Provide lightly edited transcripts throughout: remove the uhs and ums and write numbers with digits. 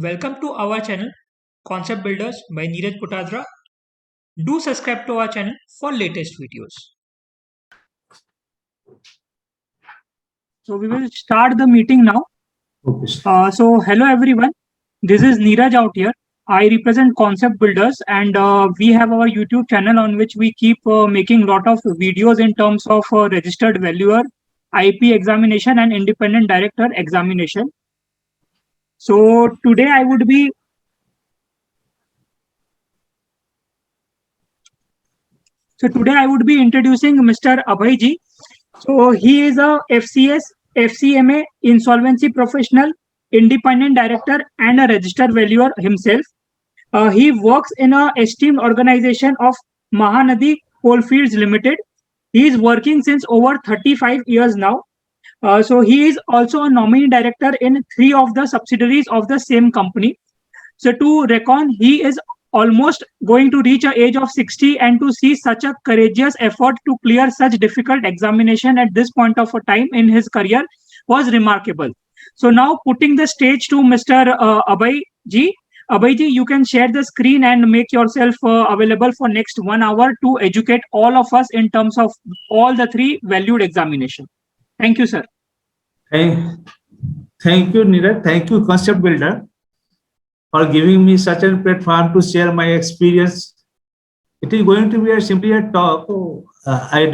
Welcome to our channel Concept Builders by Neeraj Putadra. Do subscribe to our channel for latest videos. So we will start the meeting now. Okay. Hello everyone. This is Neeraj out here. I represent Concept Builders, and we have our YouTube channel on which we keep making lot of videos in terms of registered valuer, IP examination, and independent director examination. So today I would be introducing Mr. Abhay Ji. So he is a FCS, FCMA insolvency professional, independent director, and a registered valuer himself. He works in a esteemed organization of Mahanadi Coalfields Limited. He is working since over 35 years now. So he is also a nominee director in 3 of the subsidiaries of the same company. So to reckon, he is almost going to reach an age of 60, and to see such a courageous effort to clear such difficult examination at this point of a time in his career was remarkable. So now putting the stage to Mr. Abhay Ji. Abhay Ji, you can share the screen and make yourself available for next 1 hour to educate all of us in terms of all the 3 valued examination. Thank you, sir. Thank you, Neeraj. Thank you, Concept Builder, for giving me such a platform to share my experience. It is going to be simply a talk. I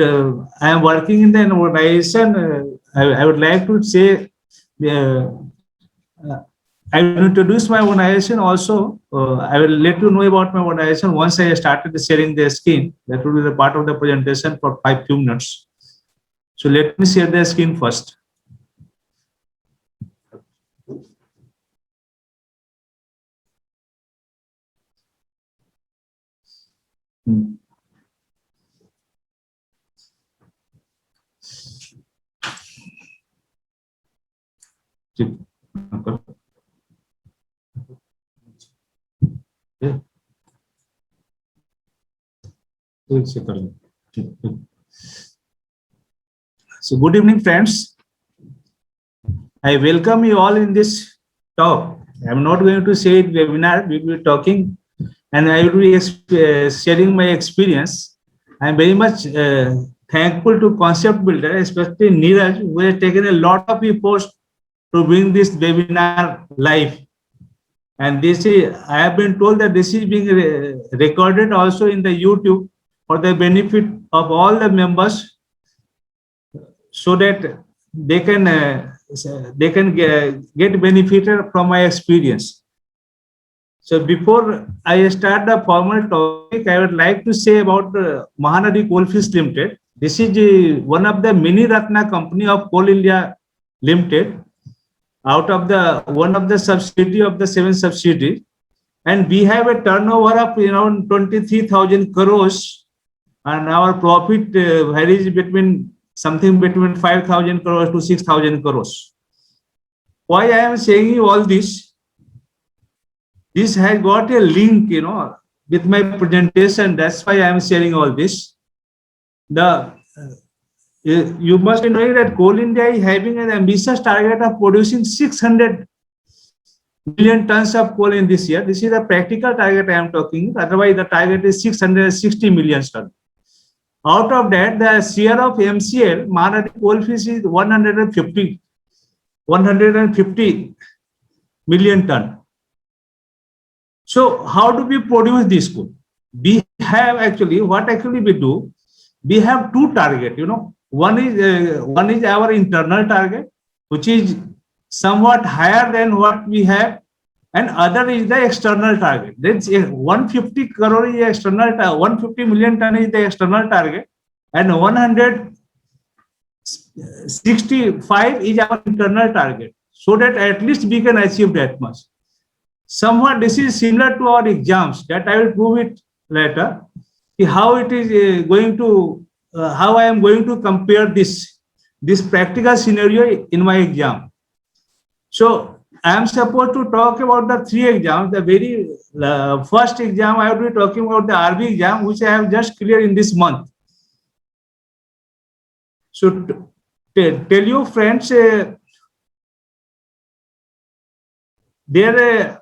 am working in the organization. I would like to say, I will introduce my organization also. I will let you know about my organization once I started sharing the screen. That will be the part of the presentation for 5 minutes. So let me share the screen first. So good evening, friends. I welcome you all in this talk. I'm not going to say it webinar. We will be talking, and I will be sharing my experience. I'm very much thankful to Concept Builder, especially Neeraj, who has taken a lot of efforts to bring this webinar live. And this is, I have been told that this is being recorded also in the YouTube for the benefit of all the members, so that they can get benefited from my experience. So before I start the formal topic, I would like to say about Mahanadi Coalfields Limited. This is one of the mini Ratna company of Coal India Limited, out of the one of the subsidiary of the 7 subsidiaries, and we have a turnover of around 23,000 crores, and our profit varies between something between 5,000 crores to 6,000 crores. Why I am saying you all this? This has got a link, with my presentation. That's why I am sharing all this. You must know that Coal India is having an ambitious target of producing 600 million tons of coal in this year. This is a practical target I am talking. Otherwise, the target is 660 million tons. Out of that, the share of MCL, Mahanadi Coalfields, is 150 million ton. So how do we produce this coal? We have what we do, we have 2 targets, One is our internal target, which is somewhat higher than what we have, and other is the external target. That's 150 crore is external, 150 million ton is the external target, and 165 is our internal target, so that at least we can achieve that much. Somewhat this is similar to our exams, that I will prove it later, how it is going to, how I am going to compare this practical scenario in my exam. So I am supposed to talk about the 3 exams. The very first exam I will be talking about the RB exam, which I have just cleared in this month. So tell you friends, there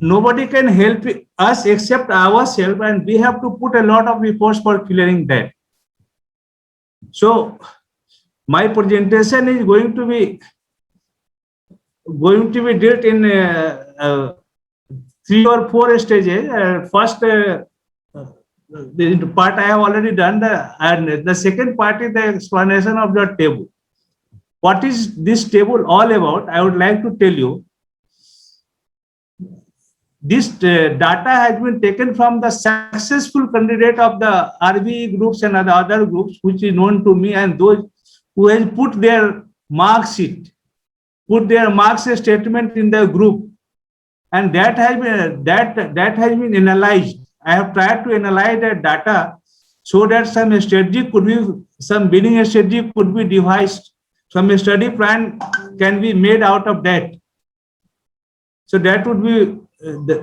nobody can help us except ourselves, and we have to put a lot of efforts for clearing that. So my presentation is going to be dealt in 3 or 4 stages. First, the part I have already done, and the second part is the explanation of the table. What is this table all about? I would like to tell you. This data has been taken from the successful candidate of the RBE groups and other groups, which is known to me, and those who has put their mark sheet, put their marks statement in the group, and that has been analyzed. I have tried to analyze that data so that some strategy could be, some winning strategy could be devised, some study plan can be made out of that. So that would be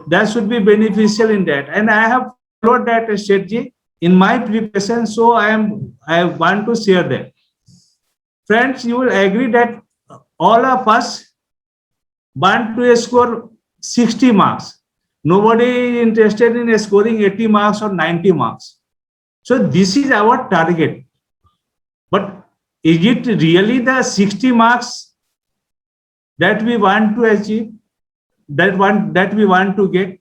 that should be beneficial in that, and I have followed that strategy in my preparation. So I want to share that. Friends, you will agree that all of us want to score 60 marks. Nobody is interested in scoring 80 marks or 90 marks. So this is our target. But is it really the 60 marks that we want to achieve? That we want to get,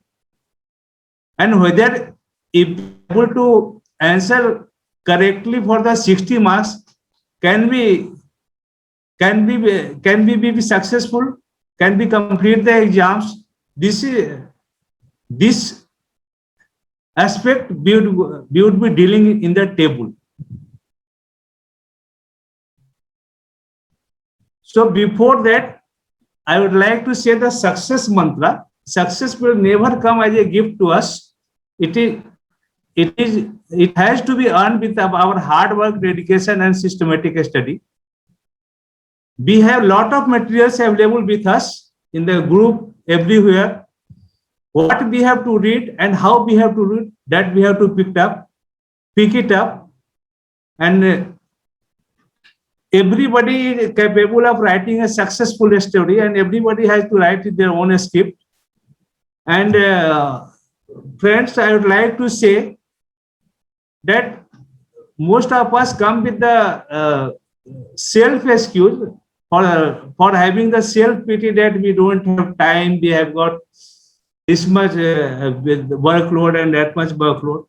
and whether if able to answer correctly for the 60 marks, can we be successful, can we complete the exams? This aspect we would be dealing in the table. So before that, I would like to say the success mantra. Success will never come as a gift to us. It has to be earned with our hard work, dedication, and systematic study. We have a lot of materials available with us in the group everywhere. What we have to read and how we have to read, that we have to pick it up, and everybody is capable of writing a successful story, and everybody has to write their own script. And friends, I would like to say that most of us come with the self excuse for having the self pity that we don't have time, we have got this much with workload and that much workload.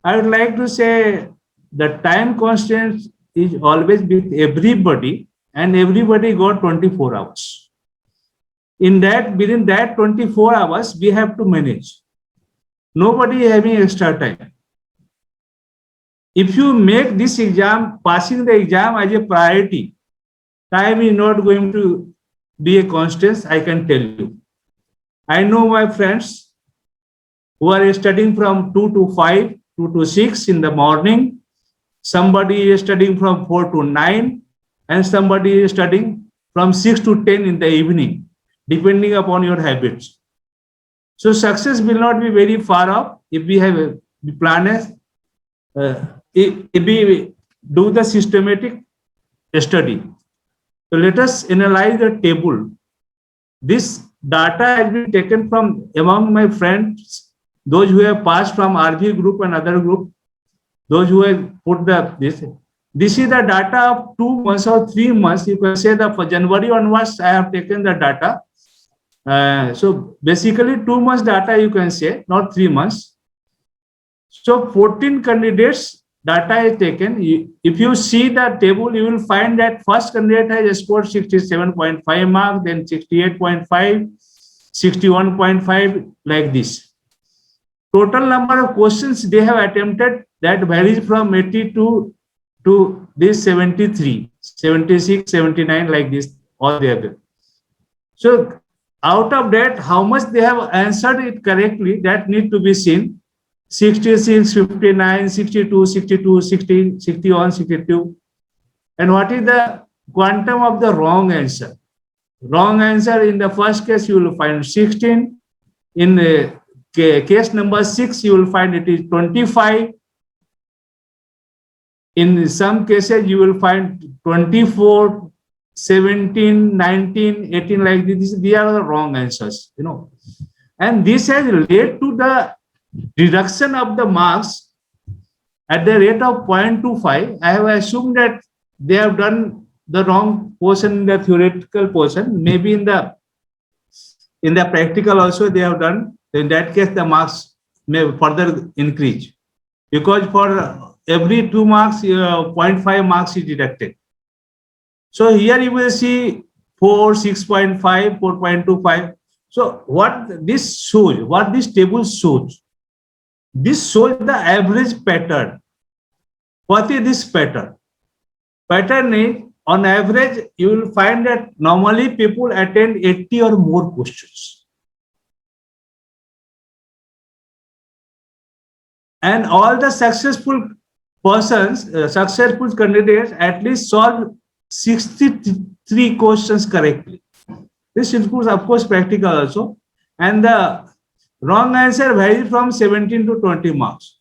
I would like to say the time constraints is always with everybody, and everybody got 24 hours. In that, within that 24 hours, we have to manage. Nobody is having extra time. If you make this exam, passing the exam as a priority, time is not going to be a constant, I can tell you. I know my friends who are studying from 2 to 5, 2 to 6 in the morning. Somebody is studying from 4 to 9, and somebody is studying from 6 to 10 in the evening, depending upon your habits. So success will not be very far off if we have a plan, if we do the systematic study. So let us analyze the table. This data has been taken from among my friends, those who have passed from RV group and other group. Those who have put this is the data of 2 months or 3 months. You can say that for January onwards, I have taken the data. So basically 2 months data, you can say, not 3 months. So 14 candidates data is taken. If you see the table, you will find that first candidate has scored 67.5 marks, then 68.5, 61.5, like this. Total number of questions they have attempted, that varies from 82 to this 73, 76, 79, like this, all the other. So out of that, how much they have answered it correctly, that need to be seen. 66, 59, 62, 62, 60, 61, 62. And what is the quantum of the wrong answer? Wrong answer in the first case, you will find 16. In case number 6, you will find it is 25. In some cases, you will find 24. 17, 19, 18 like this, these are the wrong answers, you know. And this has led to the reduction of the marks at the rate of 0.25. I have assumed that they have done the wrong portion in the theoretical portion. Maybe in the practical also they have done. In that case, the marks may further increase, because for every 2 marks, 0.5 marks is deducted. So here you will see 4, 6.5, 4.25. So what this shows, what this table shows, this shows the average pattern. What is this pattern? Pattern is, on average, you will find that normally people attend 80 or more questions. And all the successful persons, successful candidates at least solve 63 questions correctly. This includes, of course, practical also. And the wrong answer varies from 17 to 20 marks.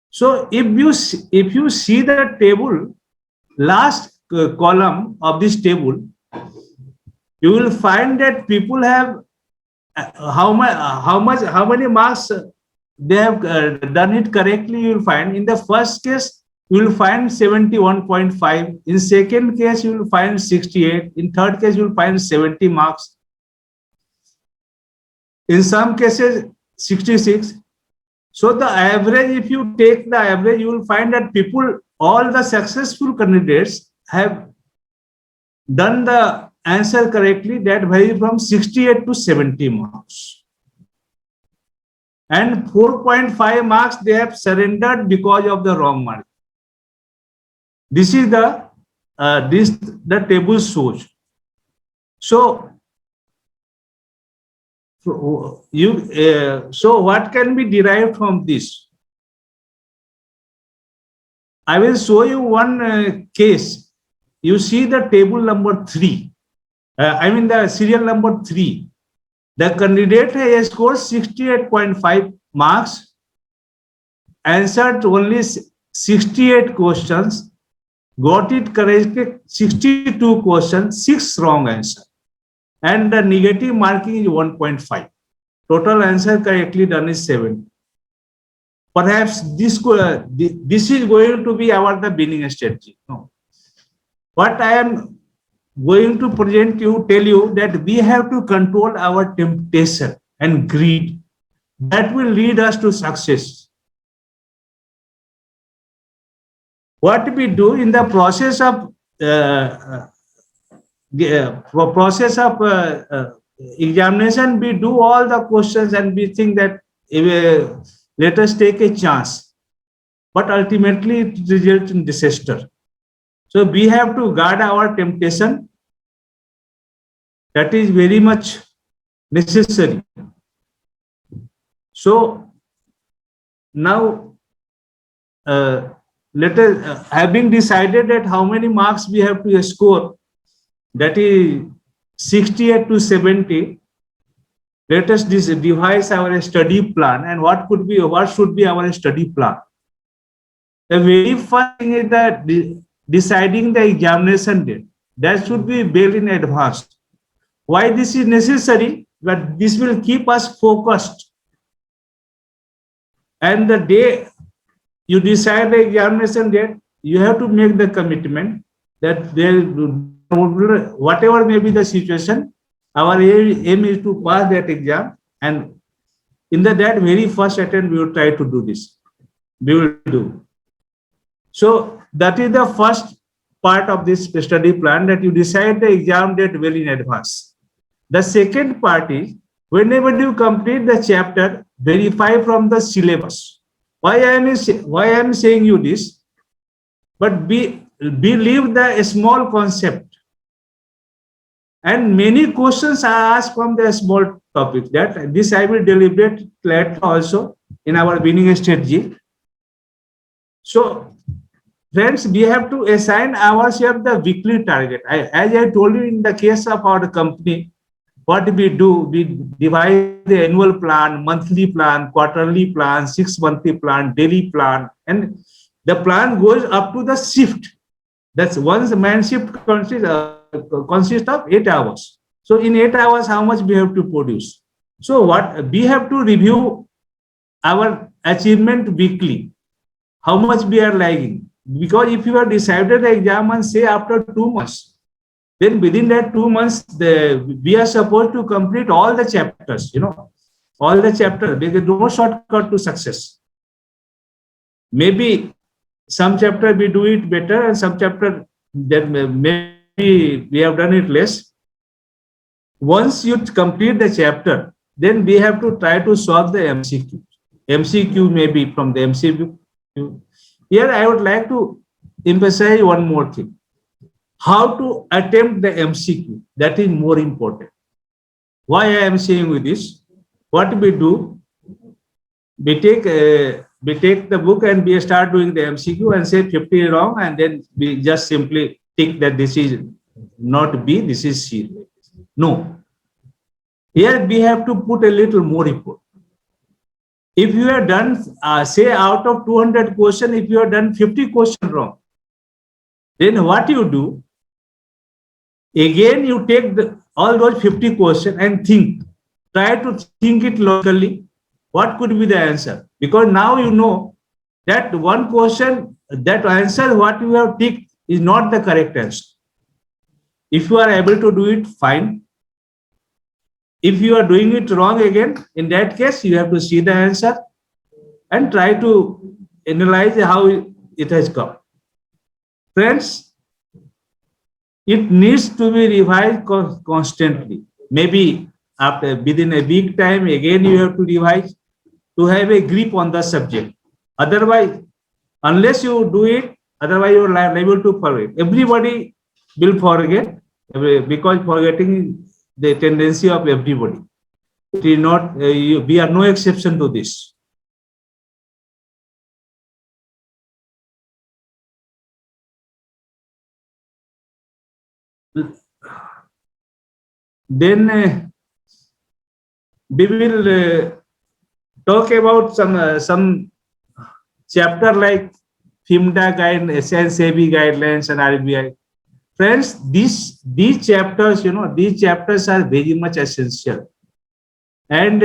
So if you see the table, last column of this table, you will find that people have how many marks they have done it correctly. You will find in the first case you will find 71.5. In second case you will find 68. In third case you will find 70 marks. In some cases 66. So the average, if you take the average, you will find that people, all the successful candidates have done the answer correctly. That varies from 68 to 70 marks. And 4.5 marks they have surrendered because of the wrong mark. This is the table shows. So what can be derived from this? I will show you one case. You see the table number 3. I mean the serial number 3. The candidate has scored 68.5 marks, answered only 68 questions, got it correctly 62 questions, 6 wrong answers. And the negative marking is 1.5. Total answer correctly done is 7. Perhaps this is going to be our the winning strategy. No. What I am going to tell you that we have to control our temptation and greed. That will lead us to success. What we do in the process of examination, we do all the questions and we think that let us take a chance, but ultimately it results in disaster. So we have to guard our temptation. That is very much necessary. So now let us, having decided that how many marks we have to score, that is 68 to 70, let us devise our study plan. And what should be our study plan? The very first thing is that deciding the examination date. That should be built in advance. Why this is necessary? But this will keep us focused. And the day you decide the examination date, you have to make the commitment that whatever may be the situation, our aim is to pass that exam. And in that very first attempt, we will try to do this. We will do. So that is the first part of this study plan, that you decide the exam date well in advance. The second part is, whenever you complete the chapter, verify from the syllabus. Why I am saying you this? But we leave the small concept. And many questions are asked from the small topic. That this I will deliberate later also in our winning strategy. So friends, we have to assign ourselves the weekly target. As I told you, in the case of our company, what we do, we divide the annual plan, monthly plan, quarterly plan, 6-monthly plan, daily plan, and the plan goes up to the shift. That's once the man shift comes, consists of 8 hours. So in 8 hours, how much we have to produce? So what we have to review our achievement weekly, how much we are lagging. Because if you have decided the exam and say after 2 months, then within that 2 months, we are supposed to complete all the chapters, all the chapters. There is no shortcut to success. Maybe some chapter we do it better and some chapter then maybe we have done it less. Once you complete the chapter, then we have to try to solve the MCQ. MCQ may be from the MCQ. Here I would like to emphasize one more thing. How to attempt the MCQ, that is more important. Why I am saying with this? What we do, we take the book and we start doing the MCQ and say 50 wrong, and then we just simply tick that this is not B, this is C. No. Here we have to put a little more effort. If you have done, say out of 200 questions, if you have done 50 questions wrong, then what you do, again you take all those 50 questions and think, try to think it locally, what could be the answer? Because now you know that one question, that answer what you have ticked is not the correct answer. If you are able to do it, fine. If you are doing it wrong again, in that case, you have to see the answer and try to analyze how it has come. Friends, it needs to be revised constantly. Maybe after within a week time, again you have to revise to have a grip on the subject. Otherwise, unless you do it, otherwise you are liable to forget. Everybody will forget because forgetting is the tendency of everybody. It is not. We are no exception to this. Then we will talk about some chapter like FIMDA guide, SNCB guidelines, and RBI. Friends, these chapters, these chapters are very much essential, and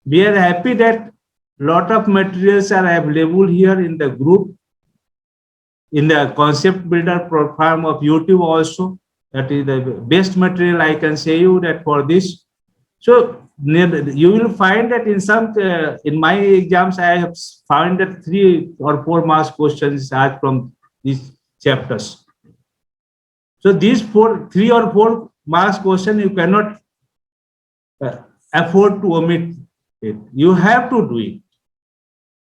we are happy that lot of materials are available here in the group, in the concept builder platform of YouTube also. That is the best material I can say you that for this. So you will find that in my exams I have found that 3 or 4 marks questions are from these chapters. So these 3 or 4 marks question you cannot afford to omit it. You have to do it.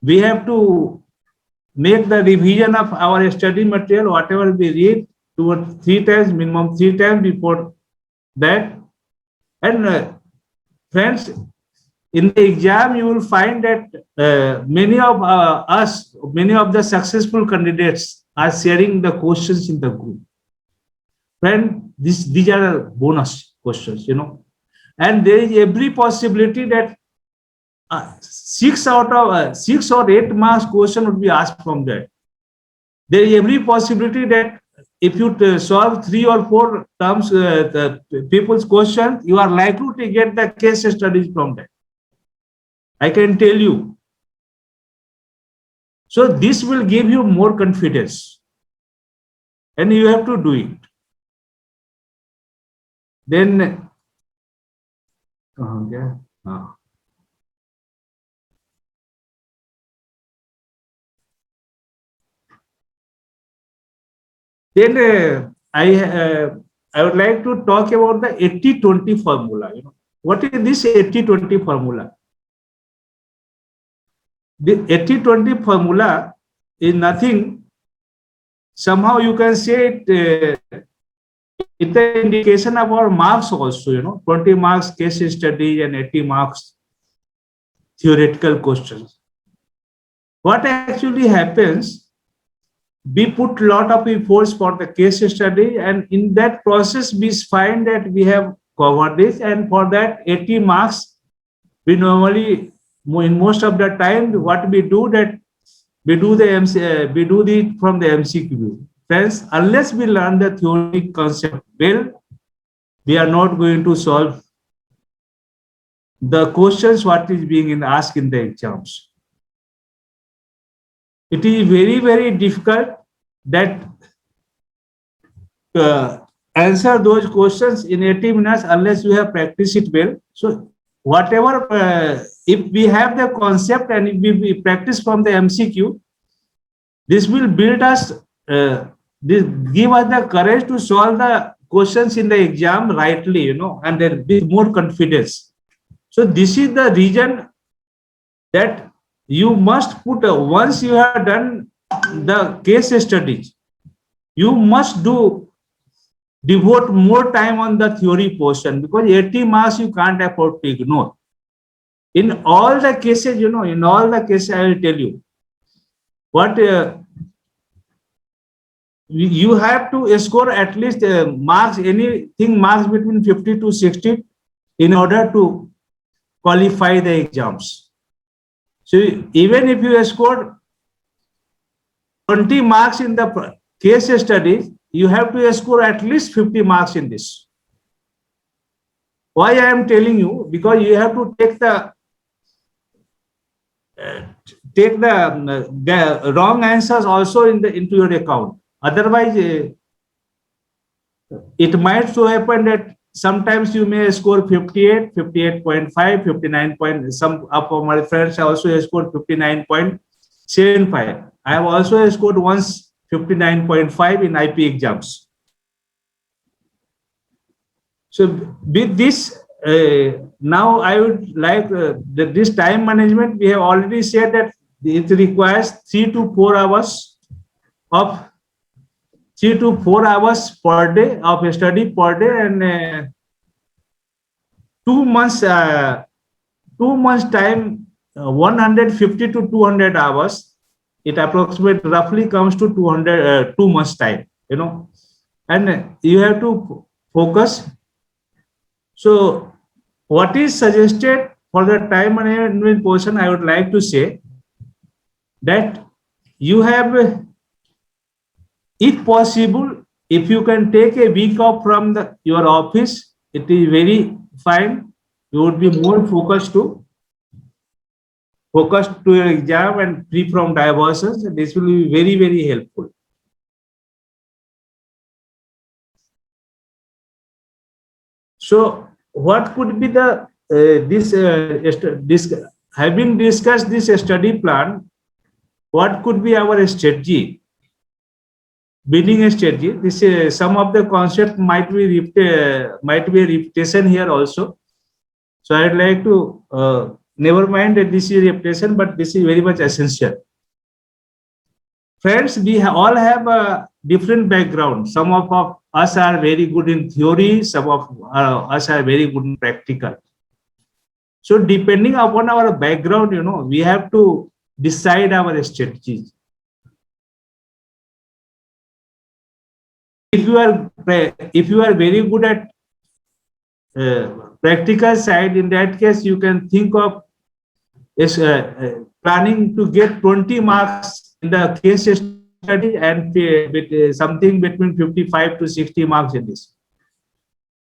We have to make the revision of our study material, whatever we read, 2 or 3 times, minimum 3 times before that. And friends, in the exam, you will find that many of the successful candidates are sharing the questions in the group. Friend, these are bonus questions, and there is every possibility that 6 or 8 marks question would be asked from that. There is every possibility that if you solve 3 or 4 terms, the people's question, you are likely to get the case studies from that. I can tell you. So this will give you more confidence, and you have to do it. Then, Then I would like to talk about the 80-20 formula. What is this 80-20 formula? The 80-20 formula is nothing. Somehow you can say it's an indication of our marks also. 20 marks case study and 80 marks theoretical questions. What actually happens? We put a lot of efforts for the case study, and in that process we find that we have covered this, and for that 80 marks we normally, in most of the time, what we do that we do from the MCQ. friends, unless we learn the theory concept well, we are not going to solve the questions what is being asked in the exams. It is very, very difficult that answer those questions in 80 minutes unless you have practiced it well. So whatever, if we have the concept and if we practice from the MCQ, this will build us, this give us the courage to solve the questions in the exam rightly, you know, and then with more confidence. So this is the reason that you must put, once you have done the case studies, you must devote more time on the theory portion, because 80 marks you can't afford to ignore. In all the cases, you know, in all the cases, I will tell you what you have to score at least marks, anything marks between 50 to 60 in order to qualify the exams. So even if you scored 20 marks in the case studies, you have to score at least 50 marks in this. Why I am telling you? Because you have to take the wrong answers also into your account. Otherwise, it might so happen that sometimes you may score 58, 58.5, 59 point. Some of my friends also scored 59.75. I have also scored once 59.5 in IP exams. So with this, now I would like this time management. We have already said that it requires 3 to 4 hours of 3 to 4 hours per day of study per day, and 2 months time, 150 to 200 hours. It approximately roughly comes to 2 months time, you know, and you have to focus. So what is suggested for the time management portion, I would like to say that you have, if possible, if you can take a week off from your office, it is very fine. You would be more focused to your exam and free from diversions. This will be very, very helpful. So what could be the having discussed this study plan, what could be our strategy, building a strategy? This some of the concept might be a repetition here also. So I'd like to never mind that this is repetition, but this is very much essential. Friends, we all have a different background. Some of us are very good in theory, some of us are very good in practical. So depending upon our background, you know, we have to decide our strategies. If you are very good at practical side, in that case, you can think of planning to get 20 marks in the case study and with something between 55 to 60 marks in this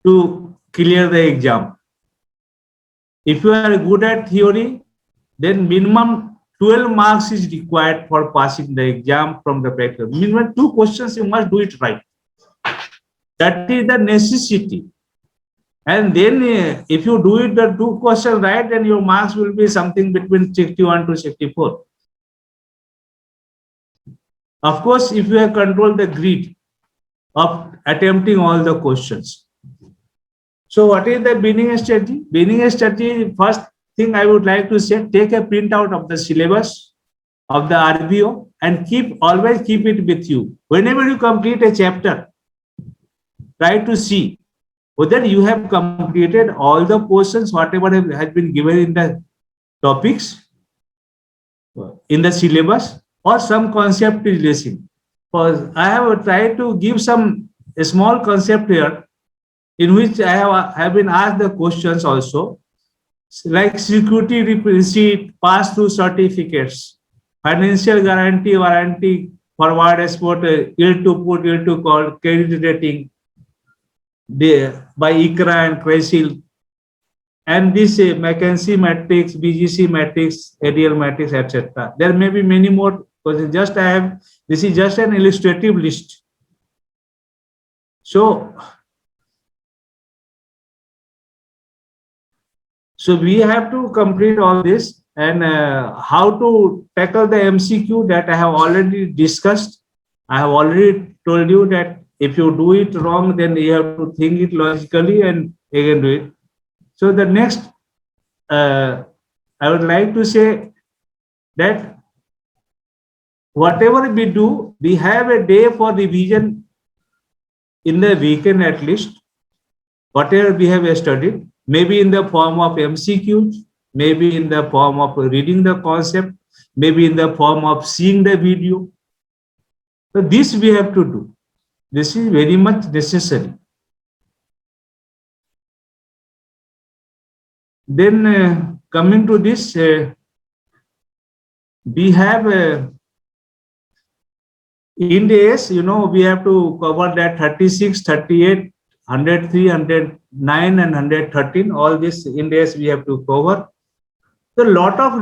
to clear the exam. If you are good at theory, then minimum 12 marks is required for passing the exam from the practical. Minimum 2 questions, you must do it right. That is the necessity. And then if you do it the 2 questions right, then your marks will be something between 61 to 64. Of course, if you have controlled the grid of attempting all the questions. So what is the beginning strategy? Beginning strategy, first thing I would like to say, take a printout of the syllabus of the RBO and always keep it with you. Whenever you complete a chapter, try to see whether you have completed all the portions, whatever has been given in the topics in the syllabus, or some concept is missing. Because I have tried to give some small concept here in which I have been asked the questions also, like security receipt, pass-through certificates, financial guarantee, warranty forward export, yield to put, yield to call, credit rating by ICRA and CRISIL, and this McKinsey matrix, BGC matrix, ADL matrix, etc. There may be many more. Because just I have, this is just an illustrative list. So we have to complete all this, and how to tackle the MCQ that I have already discussed. I have already told you that if you do it wrong, then you have to think it logically and again do it. So the next, I would like to say that whatever we do, we have a day for revision in the weekend at least. Whatever we have studied, maybe in the form of MCQs, maybe in the form of reading the concept, maybe in the form of seeing the video. So this we have to do. This is very much necessary. Then coming to this, we have Ind AS, we have to cover that 36, 38, 103, 109 and 113. All this Ind AS we have to cover. So a lot of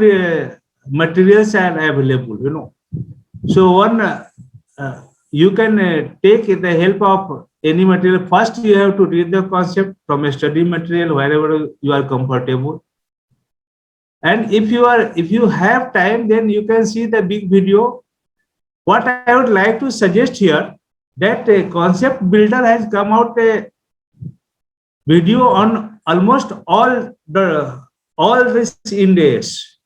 materials are available, So one, you can take the help of any material. First, you have to read the concept from a study material wherever you are comfortable. And if you have time, then you can see the big video. What I would like to suggest here, that Concept Builder has come out a video on almost all this Ind AS.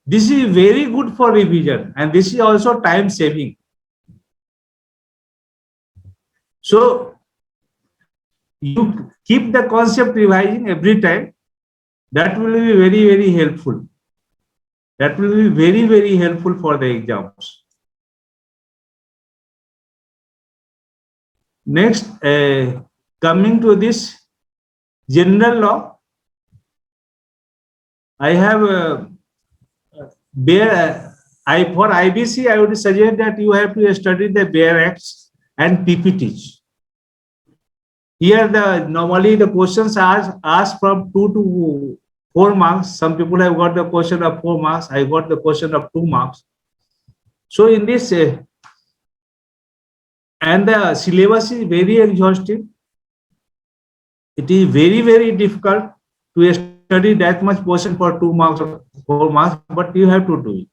This is very good for revision, and this is also time saving. So you keep the concept revising every time. That will be very, very helpful. That will be very, very helpful for the exams. Next, coming to this general law, I have for IBC, I would suggest that you have to study the Bare Acts and PPTs. Here, normally the questions are asked from 2 to 4 marks. Some people have got the question of 4 marks. I got the question of 2 marks. So in this, and the syllabus is very exhaustive. It is very, very difficult to study that much portion for 2 marks or 4 marks, but you have to do it.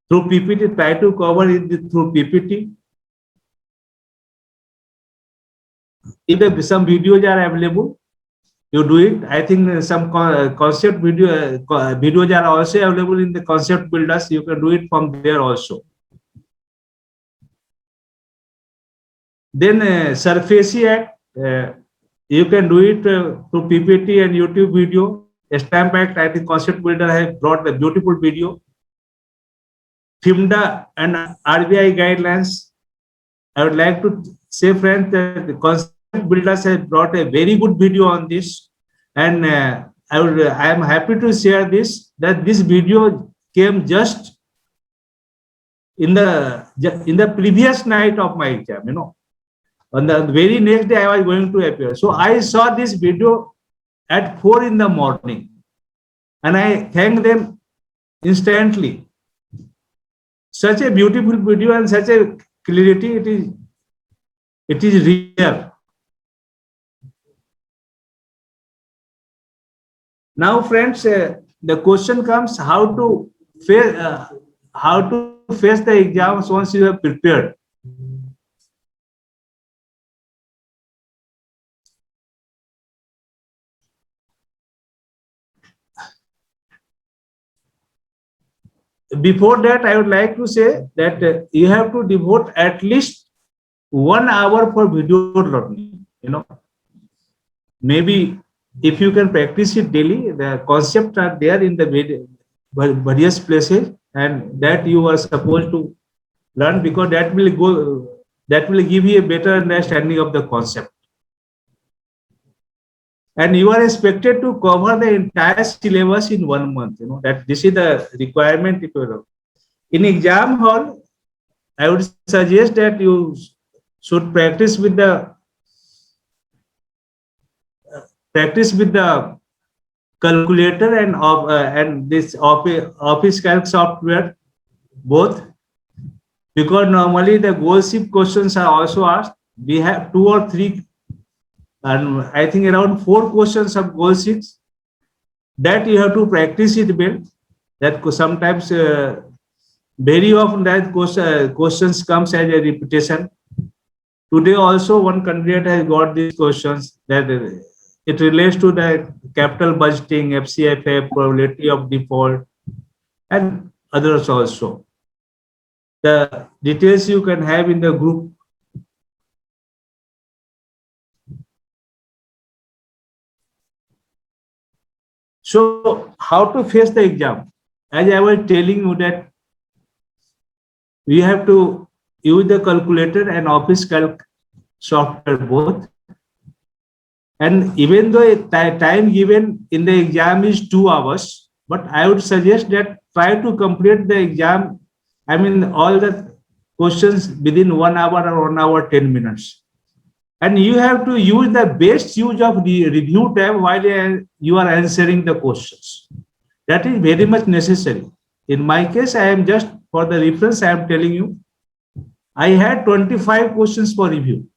Through PPT, try to cover it through PPT. If some videos are available, you do it. I think some concept videos are also available in the Concept Builders. You can do it from there also. Then SURFACE Act, you can do it through PPT and YouTube video. Stamp Act, I think Concept Builder has brought a beautiful video. FIMDA and RBI guidelines. I would like to say, friends, that the Concept Builders have brought a very good video on this, and I am happy to share this, that this video came just in the previous night of my exam. On the very next day I was going to appear. So I saw this video at 4 in the morning, and I thank them instantly. Such a beautiful video and such a clarity, it is rare. Now, friends, the question comes how to face the exams once you have prepared. Before that, I would like to say that you have to devote at least 1 hour for video learning. Maybe if you can practice it daily, the concepts are there in the various places, and that you are supposed to learn, because that will give you a better understanding of the concept. And you are expected to cover the entire syllabus in 1 month. That this is the requirement. In exam hall, I would suggest that you should practice with the calculator and this office calc software both, because normally the goal sheet questions are also asked. We have 2 or 3 and I think around 4 questions of goal sheets that you have to practice it well. That sometimes very often that questions comes as a repetition. Today also one candidate has got these questions that it relates to the capital budgeting, FCFA, probability of default, and others also. The details you can have in the group. So how to face the exam? As I was telling you that we have to use the calculator and office calc software both. And even though time given in the exam is 2 hours, but I would suggest that try to complete the exam, I mean all the questions within 1 hour or 1 hour 10 minutes. And you have to use the best use of the review tab while you are answering the questions. That is very much necessary. In my case, I am just for the reference, I am telling you, I had 25 questions for review.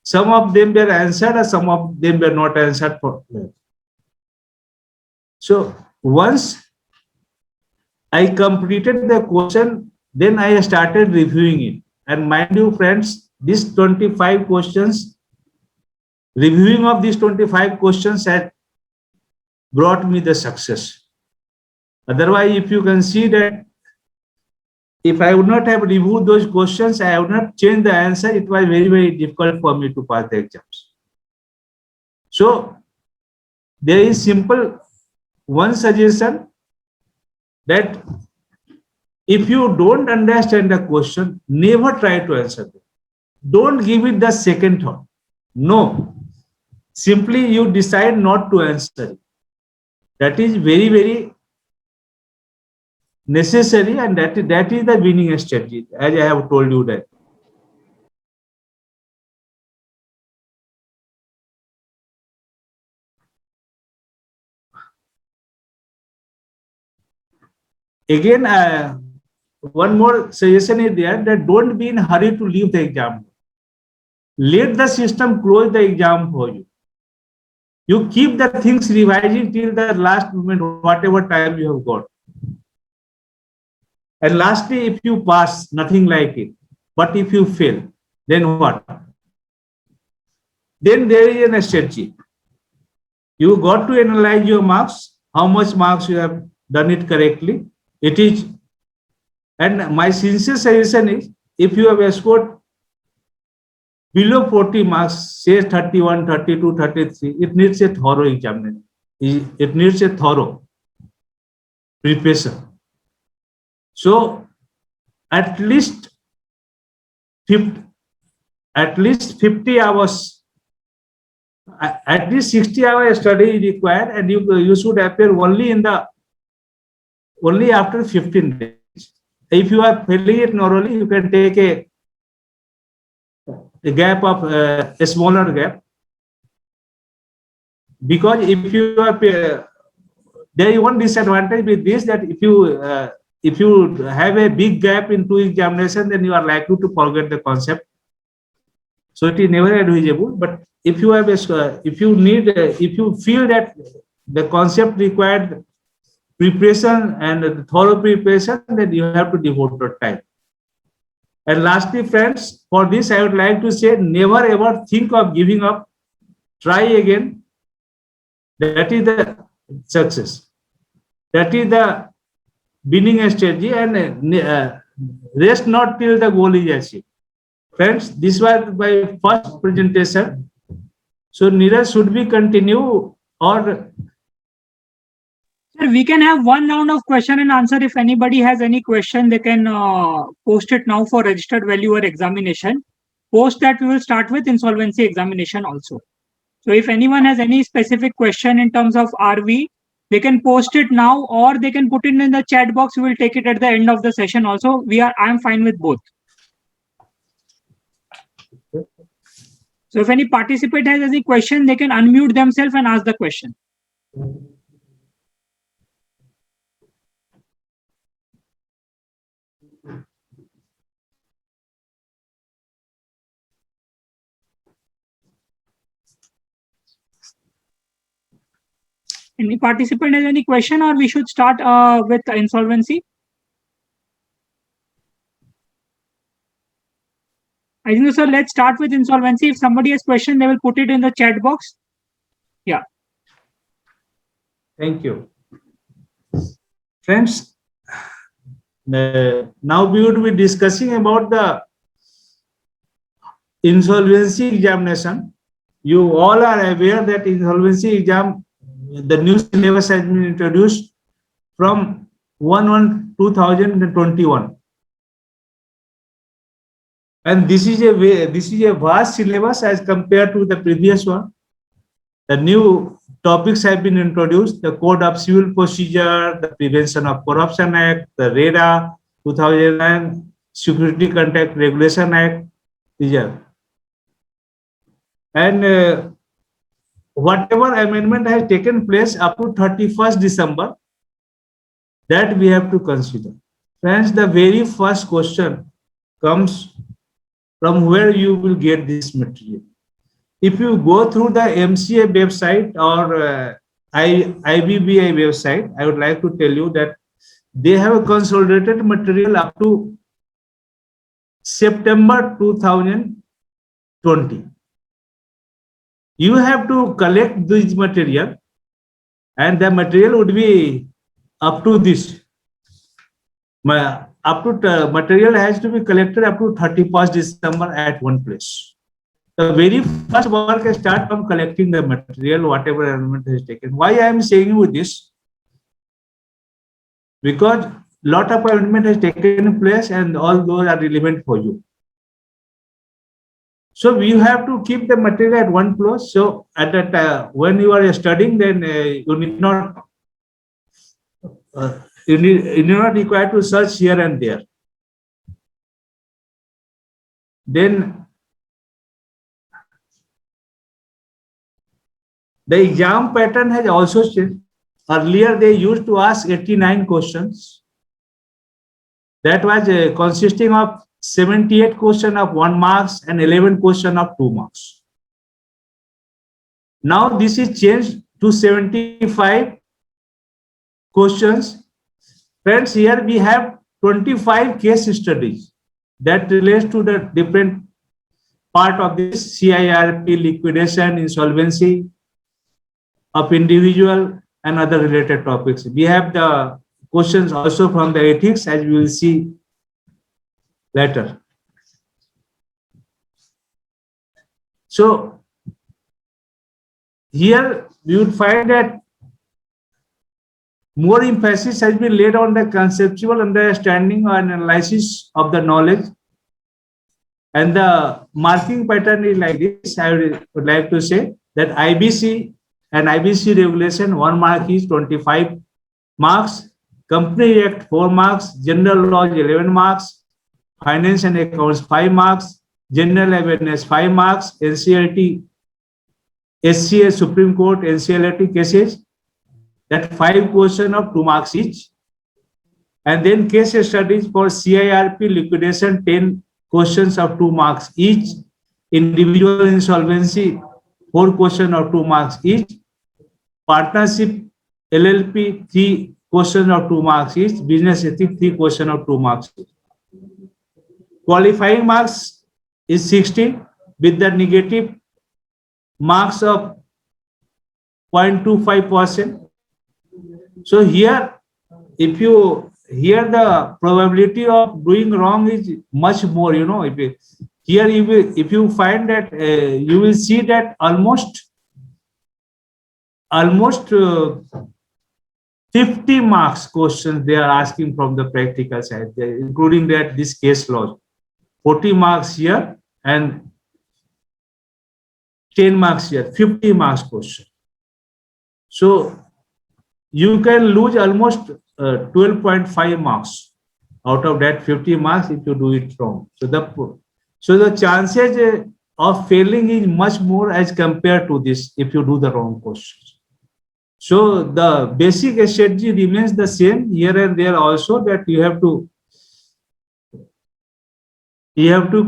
Some of them were answered, and some of them were not answered. So once I completed the question, then I started reviewing it. And mind you, friends, these 25 questions, reviewing of these 25 questions had brought me the success. Otherwise, if you can see that if I would not have reviewed those questions, I would not change the answer. It was very, very difficult for me to pass the exams. So there is simple one suggestion that if you don't understand the question, never try to answer it. Don't give it the second thought. No. Simply you decide not to answer it. That is very, very necessary, and that is the winning strategy, as I have told you that. Again, one more suggestion is there that don't be in a hurry to leave the exam. Let the system close the exam for you. You keep the things revising till the last moment, whatever time you have got. And lastly, if you pass, nothing like it. But if you fail, then what? Then there is a strategy. You got to analyze your marks, how much marks you have done it correctly. It is, and my sincere suggestion is, if you have scored below 40 marks, say 31, 32, 33, it needs a thorough examination. It needs a thorough preparation. So at least 50 hours, at least 60 hours study is required, and you should appear only after 15 days. If you are failing it normally, you can take a gap of a smaller gap, because if you are there is one disadvantage with this, that if you have a big gap in 2 examinations, then you are likely to forget the concept. So it is never advisable. But if you have if you feel that the concept required preparation and thorough preparation, then you have to devote your time. And lastly, friends, for this I would like to say, never ever think of giving up. Try again. That is the success. That is the winning strategy, and rest not till the goal is achieved. Friends, this was my first presentation. So Neeraj, should we continue, or? Sir, we can have one round of question and answer. If anybody has any question, they can post it now for registered valuer examination. Post that, we will start with insolvency examination also. So if anyone has any specific question in terms of RV, They can post it now or they can put it in the chat box. We will take it at the end of the session also. I'm fine with both. So if any participant has any question, they can unmute themselves and ask the question. Any participant has any question, or we should start with insolvency? I think so. Let's start with insolvency. If somebody has question, they will put it in the chat box. Yeah. Thank you. Friends, now we would be discussing about the insolvency examination. You all are aware that insolvency exam, the new syllabus has been introduced from 1/1/2021. And this is a vast syllabus as compared to the previous one. The new topics have been introduced: the Code of Civil Procedure, the Prevention of Corruption Act, the RERA 2009, Security Contract Regulation Act. These are. And whatever amendment has taken place up to 31st December, that we have to consider. Friends, the very first question comes from where you will get this material. If you go through the MCA website or IBBI website, I would like to tell you that they have a consolidated material up to September 2020. You have to collect this material, and the material would be up to this. Material has to be collected up to 31st December at one place. The very first work starts from collecting the material, whatever element is taken. Why I am saying you this? Because lot of amendment has taken place and all those are relevant for you. So you have to keep the material at one place. So at that when you are studying, then you need not you're not required to search here and there. Then the exam pattern has also changed. Earlier, they used to ask 89 questions. That was consisting of 78 questions of 1 marks and 11 questions of 2 marks. Now this is changed to 75 questions. Friends, here we have 25 case studies that relates to the different part of this CIRP, liquidation, insolvency of individual and other related topics. We have the questions also from the ethics, as we will see later. So here we would find that more emphasis has been laid on the conceptual understanding and analysis of the knowledge. And the marking pattern is like this. I would like to say that IBC and IBC regulation, 1 mark is 25 marks, Company Act 4 marks, General Laws 11 marks, Finance and Accounts 5 marks, General Awareness 5 marks, NCLT, SCA, Supreme Court, NCLT cases, that 5 questions of 2 marks each. And then case studies for CIRP liquidation, 10 questions of 2 marks each. Individual insolvency, 4 questions of 2 marks each. Partnership LLP, 3 questions of 2 marks each. Business ethics, 3 questions of 2 marks each. Qualifying marks is 60 with the negative marks of 0.25%. So here, if you here the probability of doing wrong is much more. You know, if you find that you will see that almost 50 marks questions they are asking from the practical side, including that this case laws. 40 marks here and 10 marks here, 50 marks question. So you can lose almost 12.5 marks out of that 50 marks if you do it wrong. So the chances of failing is much more as compared to this if you do the wrong questions. So the basic strategy remains the same here and there also, that you have to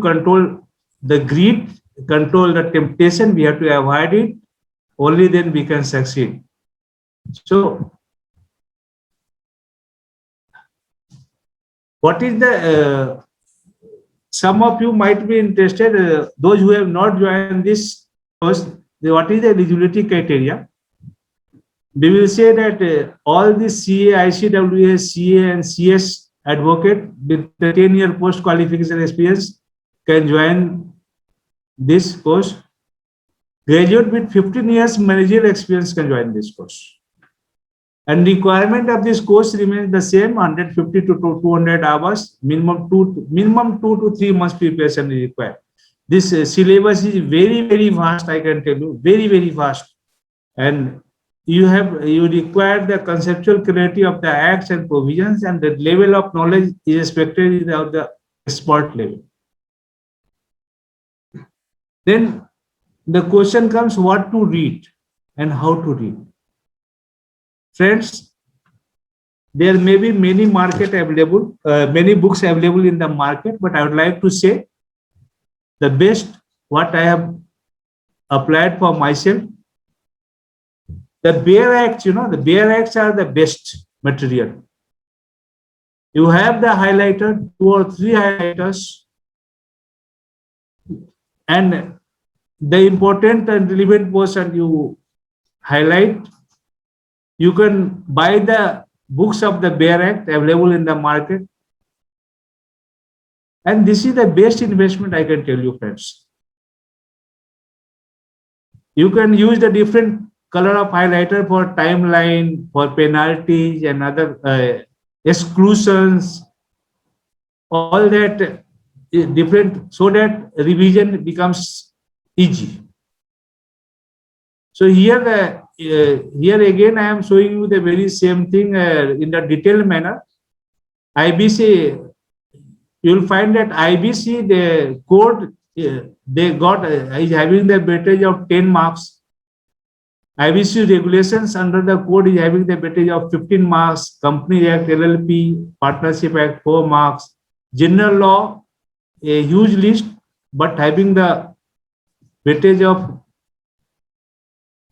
control the greed, control the temptation. We have to avoid it. Only then we can succeed. So what is the some of you might be interested, those who have not joined this course, what is the eligibility criteria? We will say that all the CA, ICWA, CA and CS advocate with the 10-year post-qualification experience can join this course. Graduate with 15 years managerial experience can join this course. And requirement of this course remains the same, 150 to 200 hours, minimum 2 to 3 months preparation is required. This syllabus is very, very vast, I can tell you, very, very vast. And you require the conceptual clarity of the acts and provisions, and the level of knowledge is expected at the expert level. Then the question comes, what to read and how to read. Friends, there may be many books available in the market, but I would like to say the best what I have applied for myself. The bare acts, the bare acts are the best material. You have the highlighter, 2 or 3 highlighters, and the important and relevant portion you highlight. You can buy the books of the bare act available in the market. And this is the best investment, I can tell you, friends. You can use the different color of highlighter for timeline, for penalties and other exclusions, all that different, so that revision becomes easy. So here again, I am showing you the very same thing in the detailed manner. IBC, you will find that IBC, the code they got is having the weightage of 10 marks. IBC regulations under the code is having the weightage of 15 marks. Company Act, LLP, Partnership Act, 4 marks. General law, a huge list, but having the weightage of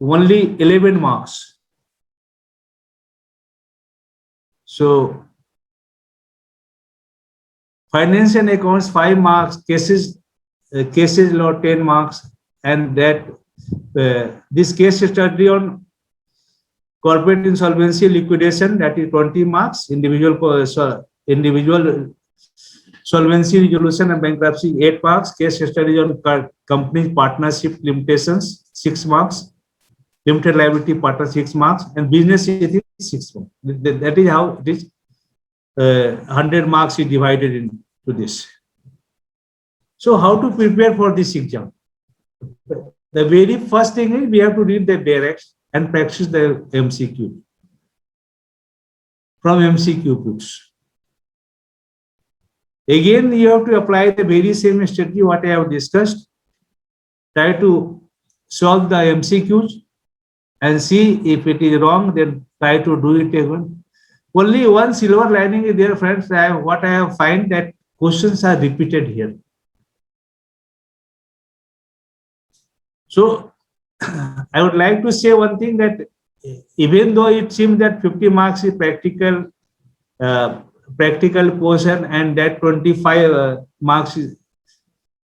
only 11 marks. So finance and accounts, 5 marks, cases law, 10 marks, and that this case study on corporate insolvency liquidation, that is 20 marks, individual solvency resolution and bankruptcy, 8 marks, case study on company partnership limitations, 6 marks, limited liability partner, 6 marks, and business ethics, 6 marks. That is how it is 100 marks is divided into this. So how to prepare for this exam? The very first thing is we have to read the bare acts and practice the MCQ from MCQ books. Again, you have to apply the very same strategy what I have discussed. Try to solve the MCQs and see if it is wrong, then try to do it again. Only one silver lining is there, friends. What I have find that questions are repeated here. So I would like to say one thing, that even though it seems that 50 marks is practical portion, and that 25 marks is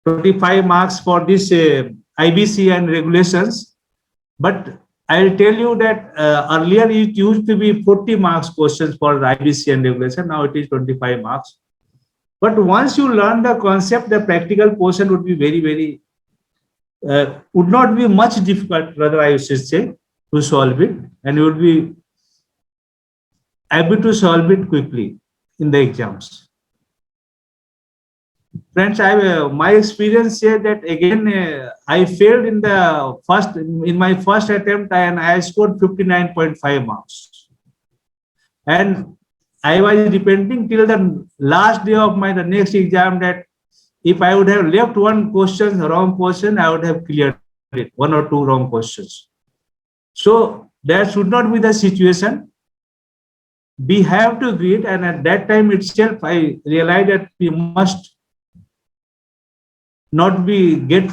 25 marks for this IBC and regulations, but I'll tell you that earlier it used to be 40 marks questions for the IBC and regulation. Now it is 25 marks. But once you learn the concept, the practical portion would be very, would not be much difficult, rather I should say, to solve it, and you would be able to solve it quickly in the exams. Friends, my experience says that again I failed in my first attempt, and I scored 59.5 marks. And I was repenting till the last day of the next exam that if I would have left one question, wrong question, I would have cleared it, one or two wrong questions. So that should not be the situation. We have to read, and at that time itself, I realized that we must not be get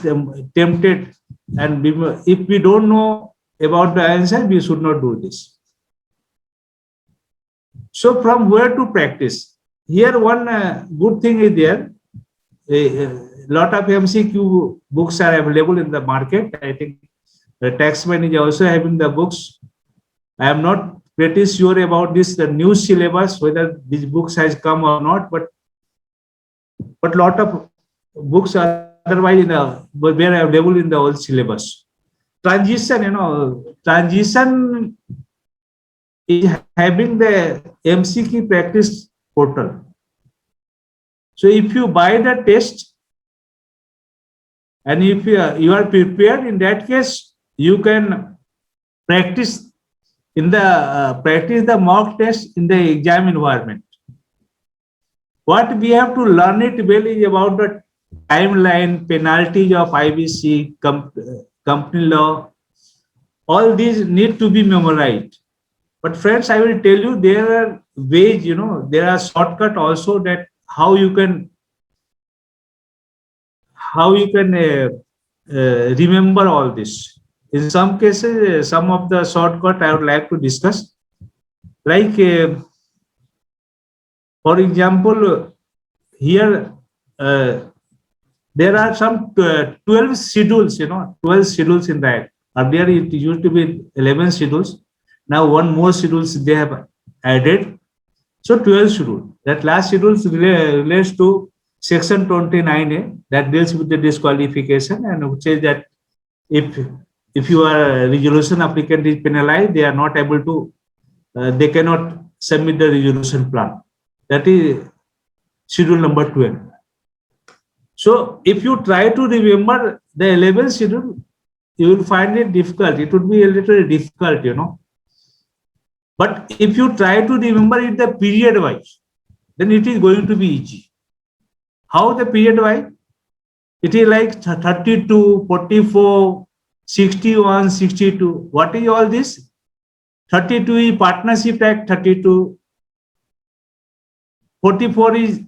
tempted, and if we don't know about the answer, we should not do this. So from where to practice? Here one good thing is there. A lot of MCQ books are available in the market. I think the Taxman is also having the books. I am not pretty sure about this, the new syllabus, whether these books has come or not, but lot of books are otherwise were available in the old syllabus. Transition, transition is having the MCQ practice portal. So if you buy the test and if you are prepared, in that case, you can practice the mock test in the exam environment. What we have to learn it well is about the timeline, penalties of IBC, company law. All these need to be memorized. But friends, I will tell you, there are ways, there are shortcuts also that how you can remember all this. In some cases, some of the shortcut I would like to discuss. Like, for example, here there are some 12 schedules, 12 schedules in that. Earlier it used to be 11 schedules. Now one more schedules they have added. So 12 schedule. That last schedule relates to section 29A that deals with the disqualification and which says that if you are a resolution applicant is penalized, they are not able to, they cannot submit the resolution plan. That is schedule number 12. So if you try to remember the 11th schedule, you will find it difficult. It would be a little difficult, But if you try to remember it the period wise, then it is going to be easy. How the period wise? It is like 32, 44, 61, 62. What is all this? 32 is Partnership Act 32. 44 is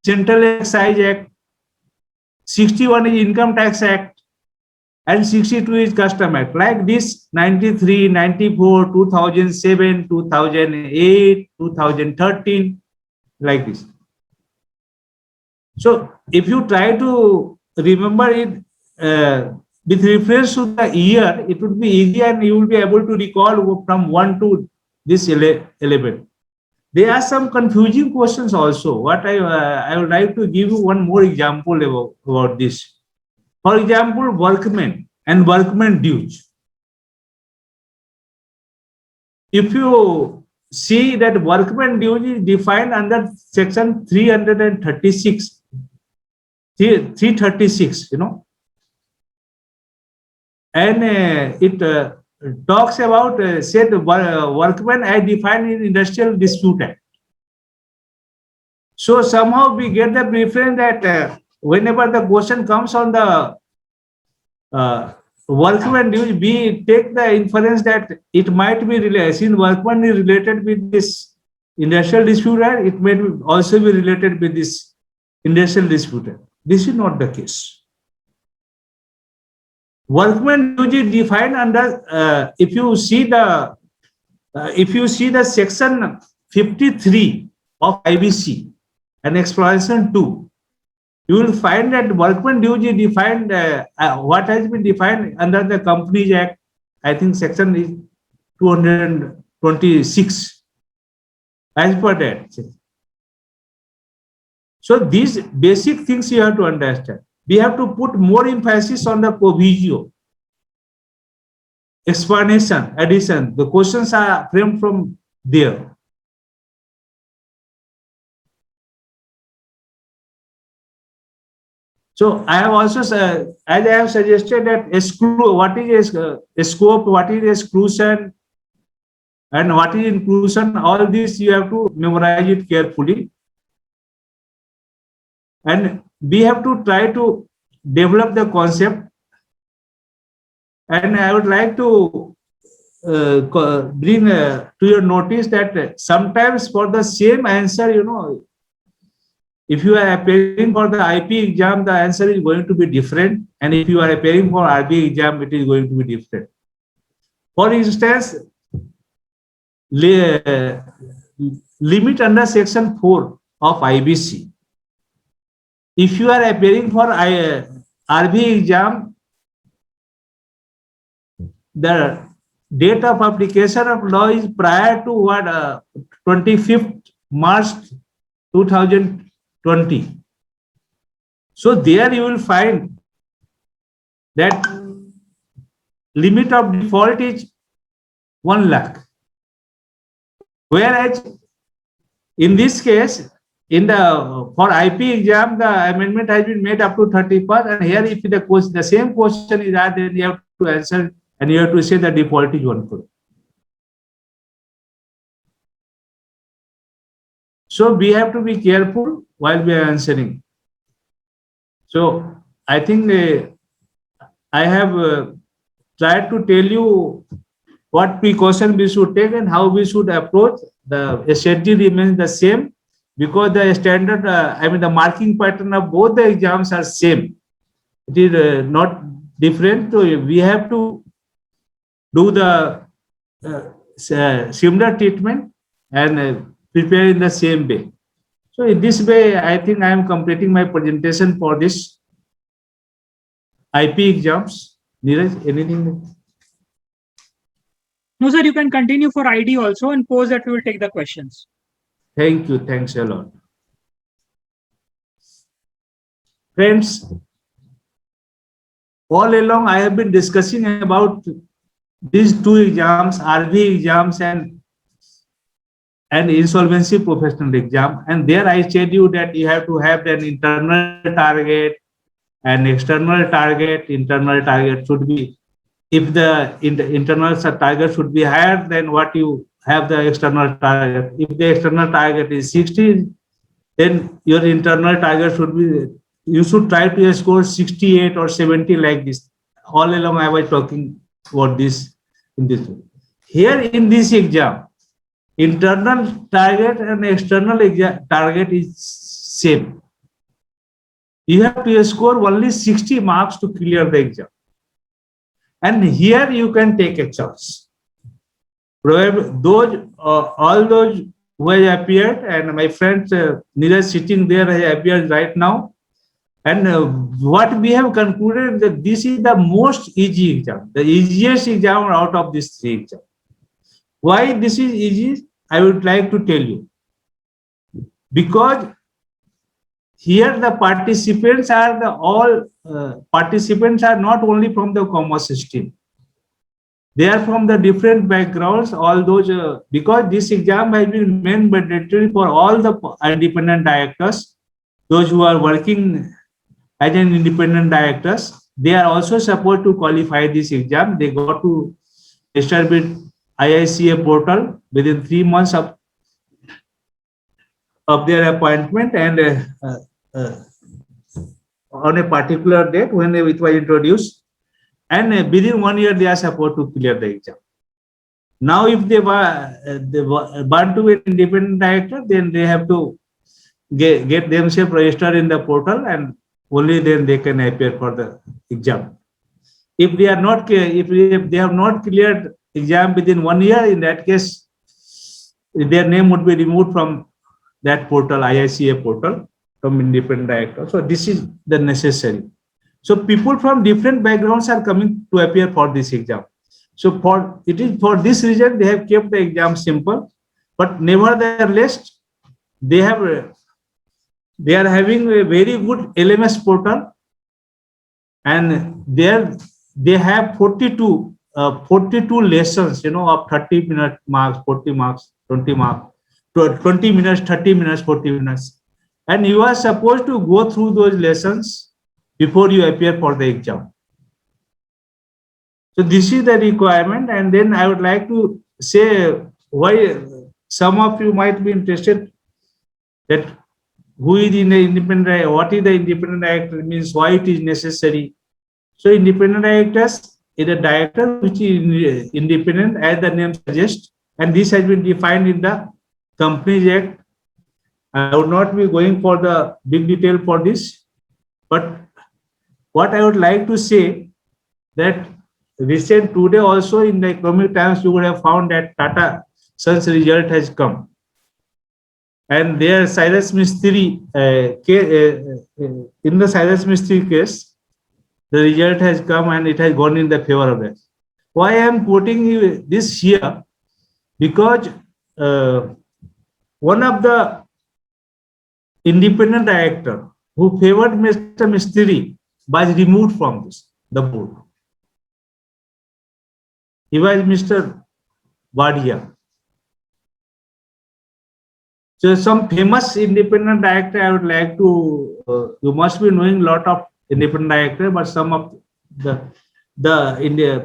Central Excise Act. 61 is Income Tax Act. And 62 is Custom Act. Like this, 93, 94, 2007, 2008, 2013, like this. So if you try to remember it with reference to the year, it would be easy and you will be able to recall from 1 to this 11. There are some confusing questions also. What I would like to give you one more example about this. For example, workmen and workmen dues. If you see that workmen dues is defined under section 336, 336, and it talks about said workmen as defined in Industrial Dispute Act. So somehow we get the preference that whenever the question comes on the workman dues, we take the inference that it might be related. Since workman is related with this Industrial Dispute Act, it may also be related with this Industrial Dispute Act. This is not the case. Workman dues is defined under if you see the section 53 of IBC and explanation 2, you will find that workman dues is defined what has been defined under the Companies Act. I think section is 226 as per that. So these basic things you have to understand. We have to put more emphasis on the proviso, explanation, addition. The questions are framed from there. So I have also, as I have suggested, that what is a scope, what is exclusion, and what is inclusion, all this you have to memorize it carefully. And we have to try to develop the concept. And I would like to bring to your notice that sometimes for the same answer, if you are appearing for the IP exam, the answer is going to be different. And if you are appearing for RB exam, it is going to be different. For instance, limit under section 4 of IBC. If you are appearing for RB exam, the date of application of law is prior to 25th March 2020. So there you will find that limit of default is 1 lakh. Whereas in this case, for IP exam, the amendment has been made up to 31st, and here if the same question is asked, then you have to answer and you have to say the default is 1 crore. So we have to be careful while we are answering. So I think I have tried to tell you what precaution we should take and how we should approach. The strategy remains the same because the standard, the marking pattern of both the exams are same. It is not different. So we have to do the similar treatment and prepare in the same way. So in this way, I think I am completing my presentation for this IP exams. Neeraj, anything? No, sir, you can continue for ID also, and post that we will take the questions. Thank you. Thanks a lot. Friends, all along I have been discussing about these two exams, RB exams and insolvency professional exam. And there I said you that you have to have an internal target and external target. Internal target should be, if the internal target should be higher than what you have the external target. If the external target is 60, then your internal target should be, you should try to score 68 or 70 like this. All along I was talking about this in this way. Here in this exam, internal target and external target is same. You have to score only 60 marks to clear the exam. And here you can take a chance. All those who have appeared, and my friend Neeraj sitting there has appeared right now. And what we have concluded that this is the most easy exam, the easiest exam out of these 3 exams. Why this is easy? I would like to tell you. Because here the participants are participants are not only from the commerce stream. They are from the different backgrounds, all those, because this exam has been made mandatory for all the independent directors, those who are working as an independent directors. They are also supposed to qualify this exam. They got to register with IICA portal within 3 months of their appointment, and on a particular date when it was introduced, and within 1 year they are supposed to clear the exam. Now if they want to be an independent director, then they have to get themselves registered in the portal, and only then they can appear for the exam. If they are not, if they have not cleared exam within 1 year, in that case their name would be removed from that portal, IICA portal, from independent director. So this is the necessary. So people from different backgrounds are coming to appear for this exam. So for this reason they have kept the exam simple, but nevertheless they are having a very good LMS portal, and they have 42 lessons, of 30-minute marks, 40 marks, 20 marks, 20 minutes, 30 minutes, 40 minutes. And you are supposed to go through those lessons before you appear for the exam. So this is the requirement. And then I would like to say why some of you might be interested that who is in the independent, what is the independent director, means why it is necessary. So independent directors is a director which is independent as the name suggests, and this has been defined in the Companies Act. I would not be going for the big detail for this, but what I would like to say that recent today also in the Economic Times you would have found that Tata Sons result has come, and there Cyrus Mistry in the Cyrus Mistry case, the result has come and it has gone in the favor of it. Why I am quoting you this here? Because one of the independent director who favored Mr. Mistry was removed from the board. He was Mr. Wadia. So some famous independent director I would like to, you must be knowing a lot of independent director, but some of the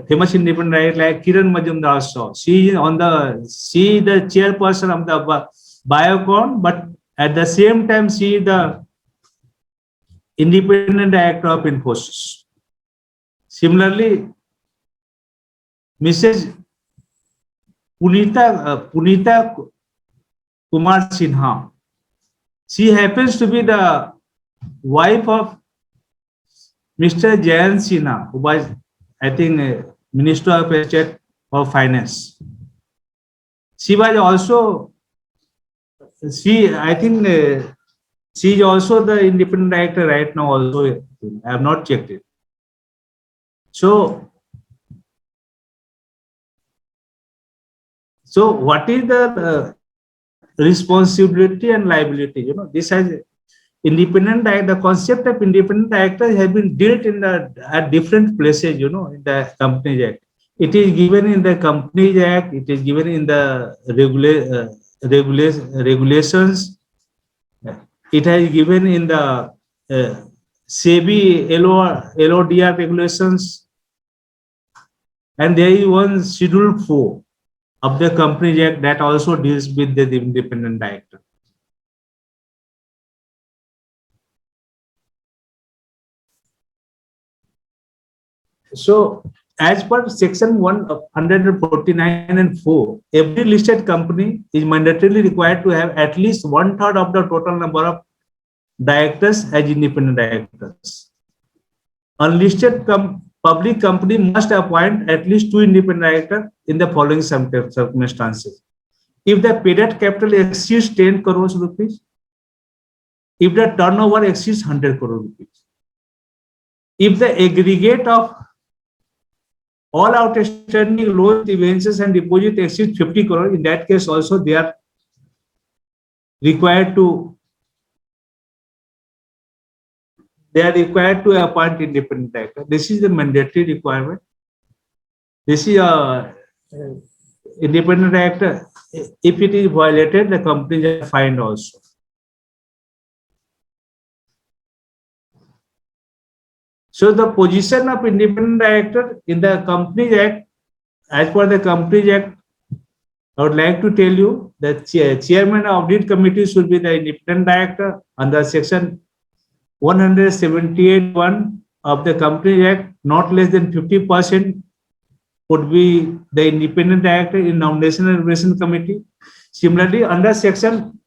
famous independent director like Kiran Majumdar also. She is the chairperson of the Biocon, but at the same time she is the independent director of Infosys. Similarly, Mrs. Punita Kumar Sinha. She happens to be the wife of Mr. Jayant Sinha, who was, I think, Minister of State of Finance. She was also, I think, she is also the independent director right now. Also, I have not checked it. So what is the responsibility and liability? You know, this has independent the concept of independent director has been dealt in at different places, you know, in the Companies Act. It is given in the Companies Act, it is given in the regulations, it has given in the SEBI LODR regulations, and there is one Schedule 4 of the Companies Act that also deals with the independent director. So, as per Section 149 and 4, every listed company is mandatorily required to have at least 1/3 of the total number of directors as independent directors. Unlisted public company must appoint at least 2 independent directors in the following circumstances. If the paid capital exceeds 10 crores rupees, if the turnover exceeds 100 crore rupees, if the aggregate of all outstanding loans, debenture and deposit exceeds 50 crore, in that case also they are required to appoint independent director. This is the mandatory requirement. This is a independent director. If it is violated, the companies are fined also. So the position of independent director in the Companies Act, as per the Companies Act, I would like to tell you that chairman of audit committee should be the independent director under Section 178(1) of the Companies Act. Not less than 50% would be the independent director in nomination and remuneration committee. Similarly, under Section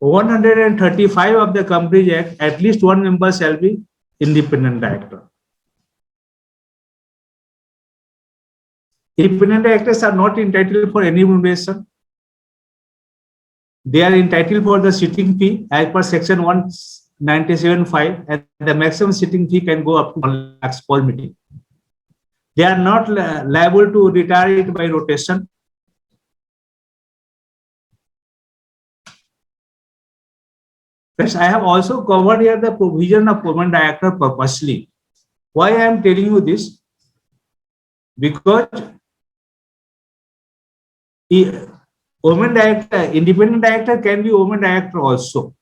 135 of the Companies Act, at least one member shall be independent director. Independent directors are not entitled for any remuneration. They are entitled for the sitting fee as per Section 197(5), and the maximum sitting fee can go up to 1 lakh per meeting. They are not liable to retire it by rotation. Friends, I have also covered here the provision of women director purposely. Why I am telling you this? Because women director, independent director can be women director also.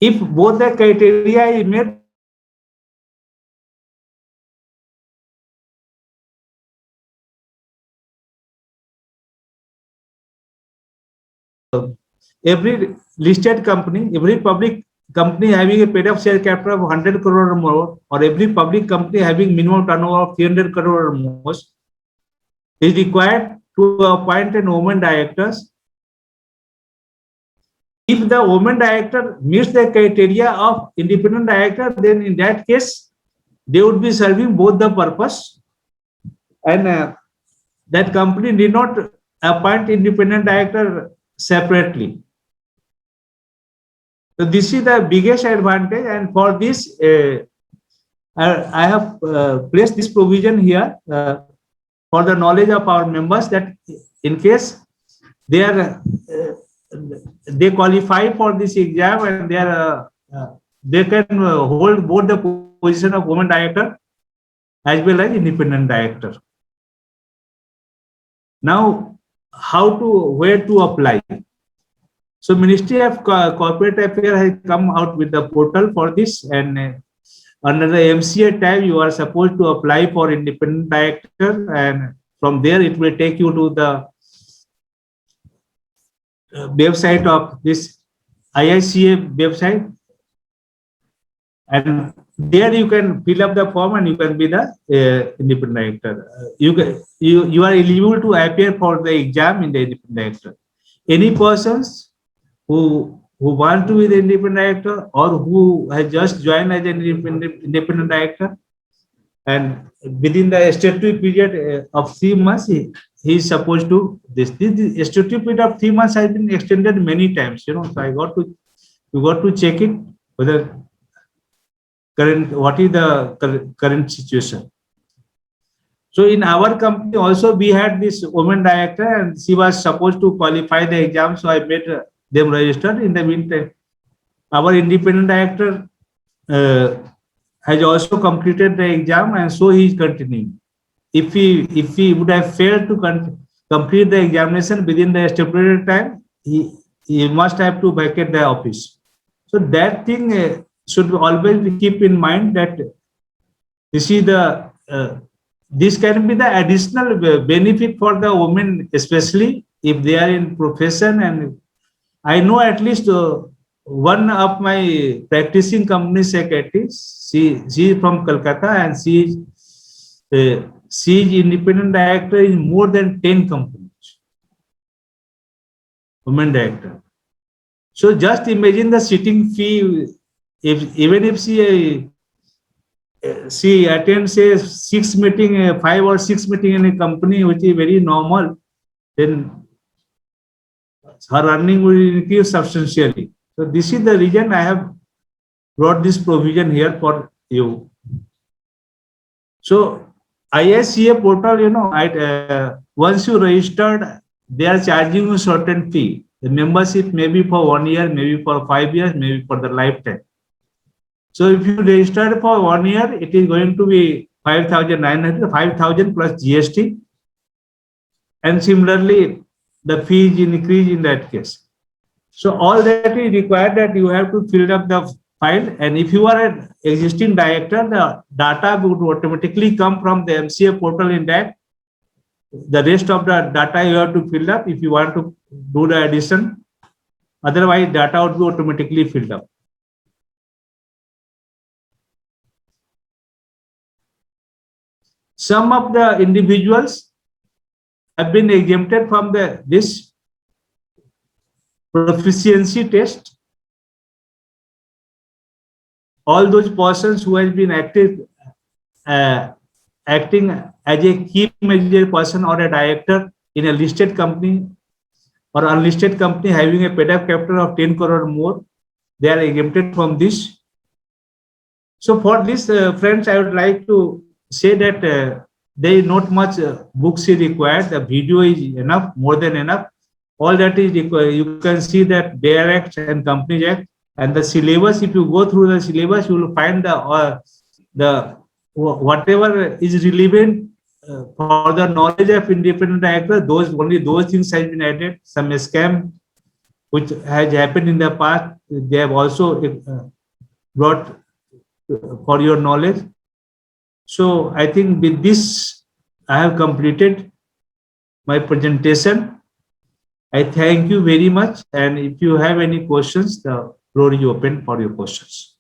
If both the criteria is met, every listed company, every public company having a paid up share capital of 100 crore or more, or every public company having minimum turnover of 300 crore or more, is required to appoint an woman directors. If the woman director meets the criteria of independent director, then in that case, they would be serving both the purpose, and that company did not appoint independent director separately. So this is the biggest advantage, and for this, I have placed this provision here for the knowledge of our members, that in case they are they qualify for this exam and they can hold both the position of woman director as well as independent director. Now, where to apply? So Ministry of Corporate Affairs has come out with the portal for this, and under the MCA tab, you are supposed to apply for independent director, and from there it will take you to the website of this IICA website, and there you can fill up the form and you can be the independent director. You are eligible to appear for the exam in the independent director. Any persons who want to be the independent director or who has just joined as an independent director, and within the statutory period of 3 months, he is supposed to this statutory period of 3 months has been extended many times. So I got to check it whether what is the current situation. So in our company also we had this woman director, and she was supposed to qualify the exam. So I made them registered. In the meantime, our independent director has also completed the exam, and so he is continuing. If he would have failed to complete the examination within the stipulated time, he must have to vacate the office. So that thing should always keep in mind, that this is this can be the additional benefit for the women, especially if they are in profession. And I know at least one of my practicing company secretary, she is from Kolkata, and she is independent director in more than 10 companies, women director. So just imagine the sitting fee. Even if she attends a 5 or 6 meeting in a company, which is very normal, then her earning will increase substantially. So this is the reason I have brought this provision here for you. So IICA portal, once you registered, they are charging you a certain fee. The membership may be for 1 year, maybe for 5 years, maybe for the lifetime. So if you register for 1 year, it is going to be 5,900, 5,000 plus GST. And similarly, the fee is increased in that case. So all that is required, that you have to fill up the file. And if you are an existing director, the data would automatically come from the MCA portal in that. The rest of the data you have to fill up if you want to do the addition. Otherwise, data would be automatically filled up. Some of the individuals have been exempted from this proficiency test. All those persons who have been acting as a key manager person or a director in a listed company or unlisted company having a paid-up capital of 10 crore or more, they are exempted from this. So for this, friends, I would like to say that there is not much books is required. The video is enough, more than enough. All that is required. You can see that DARE Act and Companies Act and the syllabus. If you go through the syllabus, you will find the whatever is relevant for the knowledge of independent director. Only those things have been added. Some scam which has happened in the past, they have also brought for your knowledge. So I think with this, I have completed my presentation. I thank you very much. And if you have any questions, the floor is open for your questions.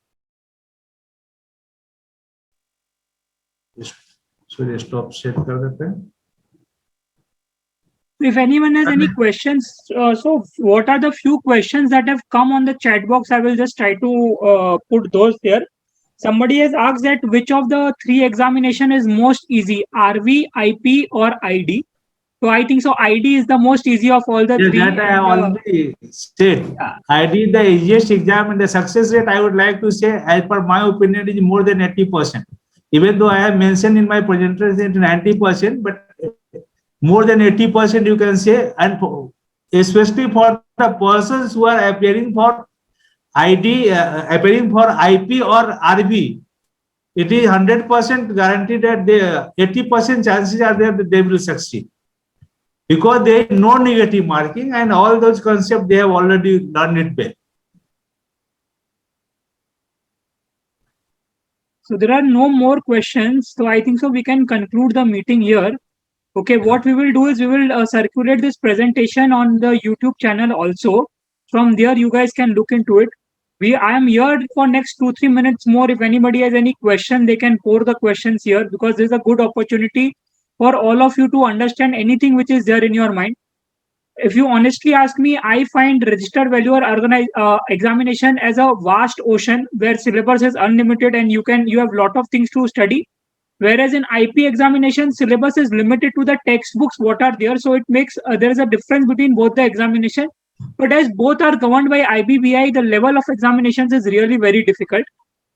Should I stop share kar dete hain? If anyone has any questions, so what are the few questions that have come on the chat box? I will just try to put those there. Somebody has asked that which of the three examination is most easy, RV, IP, or ID? So I think so. ID is the most easy of all the Yes, three. that I have already said. Yeah. I did the easiest exam, and the success rate, I would like to say, as per my opinion, is more than 80%. Even though I have mentioned in my presentation 90%, but more than 80% you can say, and especially for the persons who are appearing for ID, appearing for IP or RB, it is 100% guaranteed that the 80% chances are there that they will succeed, because there is no negative marking and all those concepts they have already learned it well. So there are no more questions. So I think so we can conclude the meeting here. Okay, what we will do is we will circulate this presentation on the YouTube channel also. From there, you guys can look into it. I am here for next 2-3 minutes more. If anybody has any question, they can pour the questions here, because this is a good opportunity for all of you to understand anything which is there in your mind. If you honestly ask me, I find registered valuer examination as a vast ocean where syllabus is unlimited and you have lot of things to study. Whereas in IP examination, syllabus is limited to the textbooks what are there. So it makes there is a difference between both the examination. But as both are governed by IBBI, the level of examinations is really very difficult.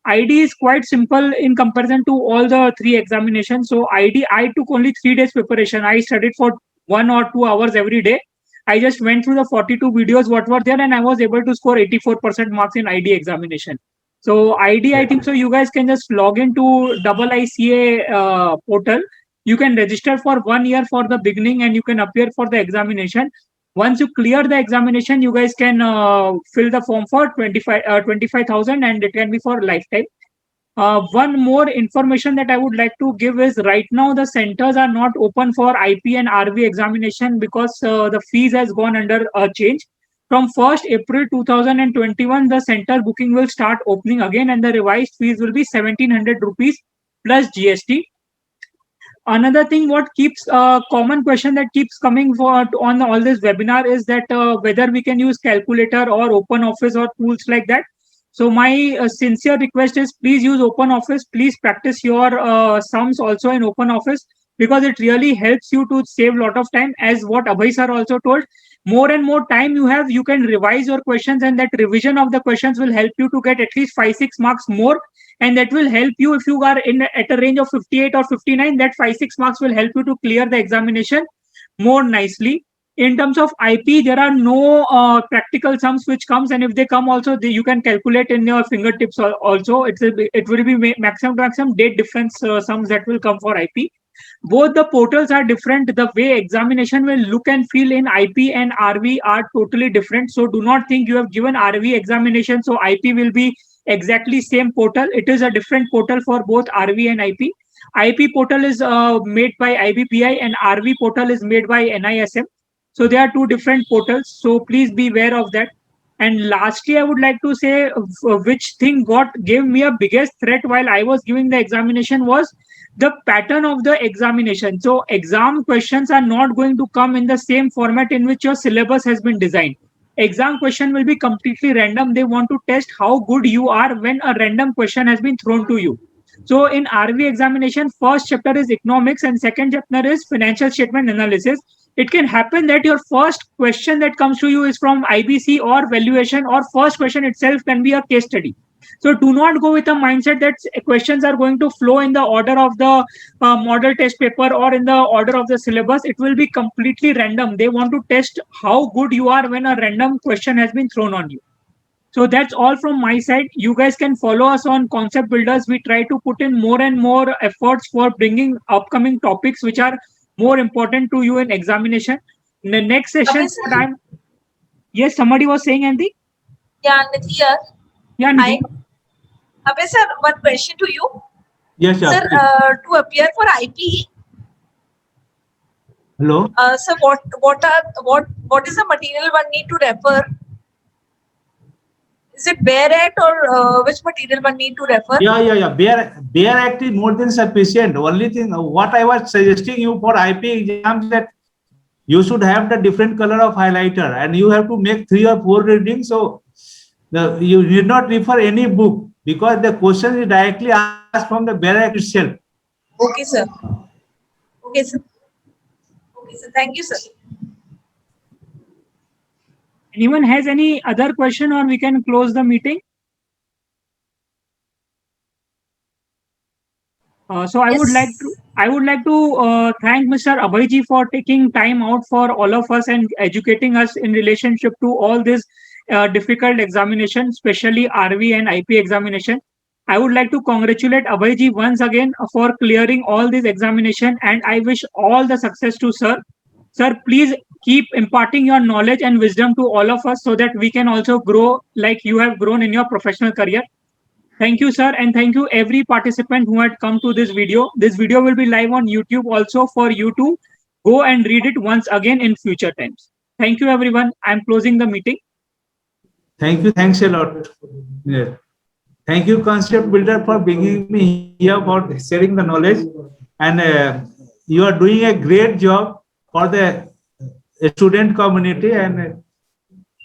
ID is quite simple in comparison to all the three examinations. So ID, I took only 3 days preparation. I studied for 1 or 2 hours every day. I just went through the 42 videos what were there, and I was able to score 84% marks in ID examination. So ID, I think so you guys can just log into IICA portal. You can register for 1 year for the beginning and you can appear for the examination. Once you clear the examination, you guys can fill the form for 25,000 and it can be for lifetime. One more information that I would like to give is right now the centers are not open for IP and RV examination because the fees has gone under a change. From 1st April 2021, the center booking will start opening again and the revised fees will be 1700 rupees plus GST. Another thing, what keeps common question that keeps coming for on all this webinar is that whether we can use calculator or open office or tools like that. So my sincere request is please use open office. Please practice your sums also in open office, because it really helps you to save a lot of time. As what Abhay sir also told, more and more time you have, you can revise your questions, and that revision of the questions will help you to get at least 5-6 marks more. And that will help you if you are at a range of 58 or 59, that 5-6 marks will help you to clear the examination more nicely. In terms of IP, there are no practical sums which comes, and if they come also, you can calculate in your fingertips also. It will be maximum to maximum date difference sums that will come for IP. Both the portals are different. The way examination will look and feel in IP and RV are totally different. So do not think you have given RV examination, so IP will be exactly same portal. It is a different portal for both RV and IP. IP portal is made by IBPI and RV portal is made by NISM. So they are two different portals. So please be aware of that. And lastly, I would like to say which thing gave me a biggest threat while I was giving the examination was the pattern of the examination. So exam questions are not going to come in the same format in which your syllabus has been designed. Exam question will be completely random. They want to test how good you are when a random question has been thrown to you. So in RV examination, first chapter is economics and second chapter is financial statement analysis. It can happen that your first question that comes to you is from IBC or valuation, or first question itself can be a case study. So do not go with a mindset that questions are going to flow in the order of the model test paper or in the order of the syllabus. It will be completely random. They want to test how good you are when a random question has been thrown on you. So that's all from my side. You guys can follow us on Concept Builders. We try to put in more and more efforts for bringing upcoming topics which are more important to you in examination. In the next session, yes, somebody was saying anything? Yeah, Nidhi here. Yeah, Nidhi. Abhay sir, one question to you. Yes, sir. To appear for IP, Hello. Sir, what is the material one need to refer? Is it Bare Act or which material one need to refer? Yeah. Bare Act is more than sufficient. Only thing, what I was suggesting you for IP exams, that you should have the different color of highlighter, and you have to make 3 or 4 readings. So you need not refer any book, because the question is directly asked from the Bare Act itself. Okay, sir. Okay, sir. Okay, sir. Thank you, sir. Anyone has any other question, or we can close the meeting? So I would like to thank Mr. Abhayji for taking time out for all of us and educating us in relationship to all this difficult examination, especially RV and IP examination. I would like to congratulate Abhayji once again for clearing all this examination, and I wish all the success to sir. Sir, please keep imparting your knowledge and wisdom to all of us so that we can also grow like you have grown in your professional career. Thank you, sir, and thank you every participant who had come to this video. This video will be live on YouTube also for you to go and read it once again in future times. Thank you, everyone. I'm closing the meeting. Thank you. Thanks a lot. Yeah. Thank you, Concept Builder, for bringing me here for sharing the knowledge. And you are doing a great job for the student community. And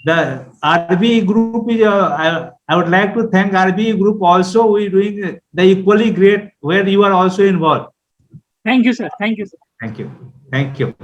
the RBE group is, I would like to thank RBE group also. We are doing the equally great where you are also involved. Thank you, sir. Thank you, sir. Thank you. Thank you.